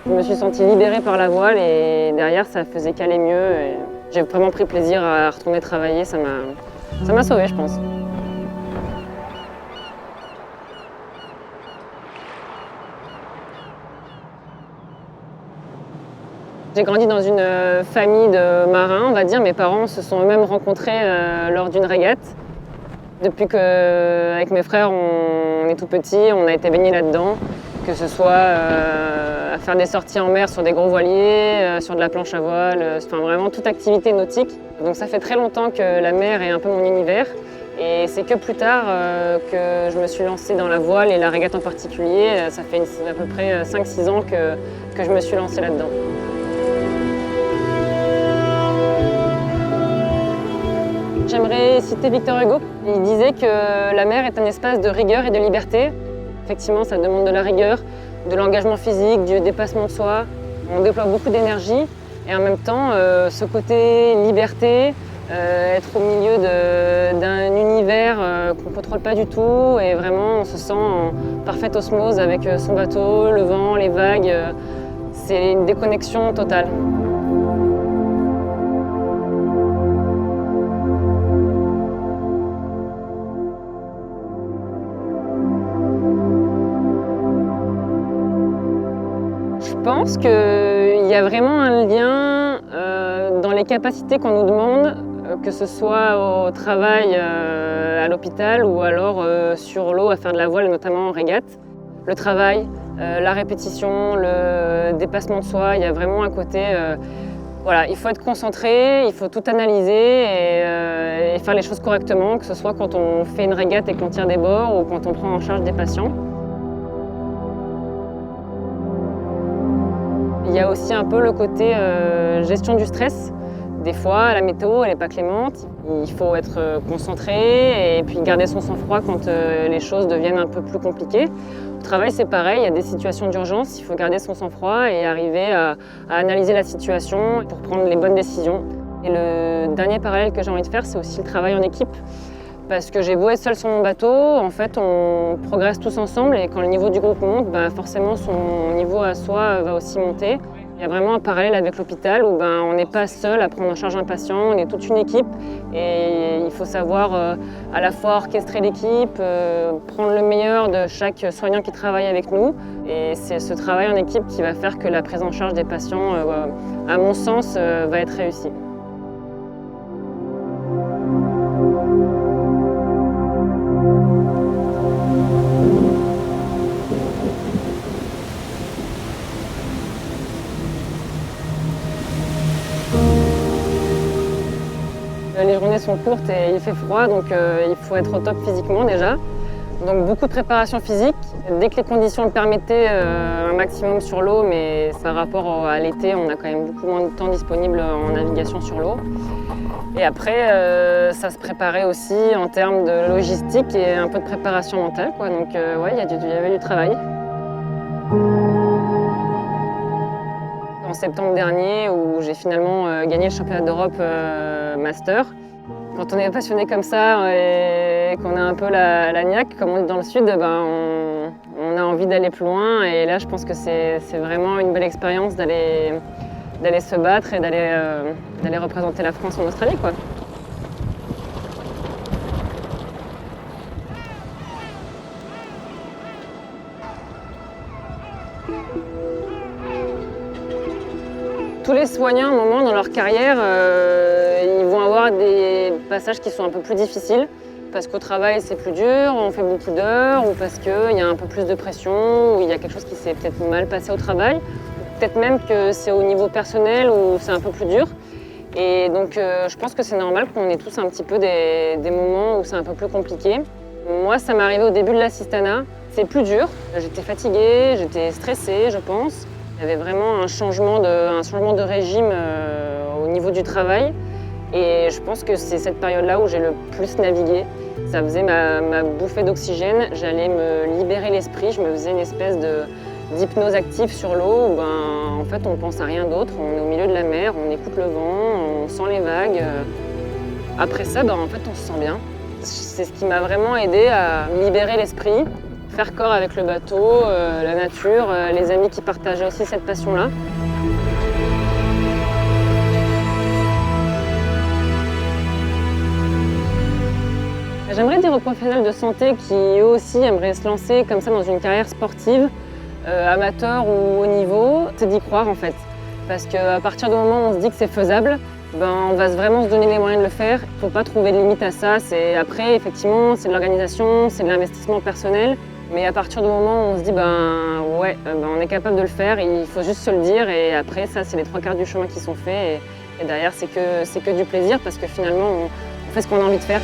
Je me suis sentie libérée par la voile et derrière, ça faisait qu'aller mieux. Et j'ai vraiment pris plaisir à retourner travailler, ça m'a sauvée, je pense. J'ai grandi dans une famille de marins, on va dire. Mes parents se sont eux-mêmes rencontrés lors d'une régate. Depuis qu'avec mes frères, on est tout petits, on a été baignés là-dedans, que ce soit à faire des sorties en mer sur des gros voiliers, sur de la planche à voile, enfin vraiment toute activité nautique. Donc ça fait très longtemps que la mer est un peu mon univers. Et c'est que plus tard que je me suis lancée dans la voile et la régate en particulier. Ça fait à peu près 5-6 ans que je me suis lancée là-dedans. J'aimerais citer Victor Hugo. Il disait que la mer est un espace de rigueur et de liberté. Effectivement, ça demande de la rigueur, de l'engagement physique, du dépassement de soi. On déploie beaucoup d'énergie et en même temps, ce côté liberté, être au milieu d'un univers qu'on ne contrôle pas du tout et vraiment on se sent en parfaite osmose avec son bateau, le vent, les vagues. C'est une déconnexion totale. Je pense qu'il y a vraiment un lien dans les capacités qu'on nous demande, que ce soit au travail à l'hôpital ou alors sur l'eau à faire de la voile, notamment en régate. Le travail, la répétition, le dépassement de soi, il y a vraiment un côté... voilà, il faut être concentré, il faut tout analyser et faire les choses correctement, que ce soit quand on fait une régate et qu'on tire des bords ou quand on prend en charge des patients. Il y a aussi un peu le côté gestion du stress. Des fois, la météo, elle n'est pas clémente. Il faut être concentré et puis garder son sang-froid quand les choses deviennent un peu plus compliquées. Au travail, c'est pareil, il y a des situations d'urgence. Il faut garder son sang-froid et arriver à analyser la situation pour prendre les bonnes décisions. Et le dernier parallèle que j'ai envie de faire, c'est aussi le travail en équipe. Parce que j'ai beau être seule sur mon bateau, en fait, on progresse tous ensemble et quand le niveau du groupe monte, forcément son niveau à soi va aussi monter. Il y a vraiment un parallèle avec l'hôpital où on n'est pas seul à prendre en charge un patient, on est toute une équipe et il faut savoir à la fois orchestrer l'équipe, prendre le meilleur de chaque soignant qui travaille avec nous. Et c'est ce travail en équipe qui va faire que la prise en charge des patients, à mon sens, va être réussie. Les journées sont courtes et il fait froid, donc il faut être au top physiquement déjà. Donc beaucoup de préparation physique. Dès que les conditions le permettaient, un maximum sur l'eau, mais par rapport à l'été, on a quand même beaucoup moins de temps disponible en navigation sur l'eau. Et après, ça se préparait aussi en termes de logistique et un peu de préparation mentale, quoi. Donc ouais, il y avait du travail. En septembre dernier, où j'ai finalement gagné le championnat d'Europe Master. Quand on est passionné comme ça et qu'on a un peu la niaque, comme on dit dans le sud, on a envie d'aller plus loin. Et là, je pense que c'est vraiment une belle expérience d'aller se battre et d'aller représenter la France en Australie, quoi. Tous les soignants, à un moment dans leur carrière, ils vont avoir des passages qui sont un peu plus difficiles, parce qu'au travail c'est plus dur, on fait beaucoup d'heures, ou parce qu'il y a un peu plus de pression, ou il y a quelque chose qui s'est peut-être mal passé au travail, ou peut-être même que c'est au niveau personnel où c'est un peu plus dur. Et donc je pense que c'est normal qu'on ait tous un petit peu des moments où c'est un peu plus compliqué. Moi, ça m'est arrivé au début de l'assistanat. C'est plus dur, j'étais fatiguée, j'étais stressée, je pense. Il y avait vraiment un changement de régime au niveau du travail. Et je pense que c'est cette période-là où j'ai le plus navigué. Ça faisait ma bouffée d'oxygène. J'allais me libérer l'esprit. Je me faisais une espèce d'hypnose active sur l'eau où en fait, on ne pense à rien d'autre. On est au milieu de la mer, on écoute le vent, on sent les vagues. Après ça, en fait, on se sent bien. C'est ce qui m'a vraiment aidé à me libérer l'esprit, faire corps avec le bateau, la nature, les amis qui partageaient aussi cette passion-là. J'aimerais dire aux professionnels de santé qui eux aussi aimeraient se lancer comme ça dans une carrière sportive, amateur ou haut niveau, c'est d'y croire en fait. Parce qu'à partir du moment où on se dit que c'est faisable, on va vraiment se donner les moyens de le faire. Il ne faut pas trouver de limite à ça. Après, effectivement, c'est de l'organisation, c'est de l'investissement personnel. Mais à partir du moment où on se dit, on est capable de le faire, il faut juste se le dire. Et après, ça, c'est les 3/4 du chemin qui sont faits. Et derrière, c'est que du plaisir parce que finalement, on fait ce qu'on a envie de faire.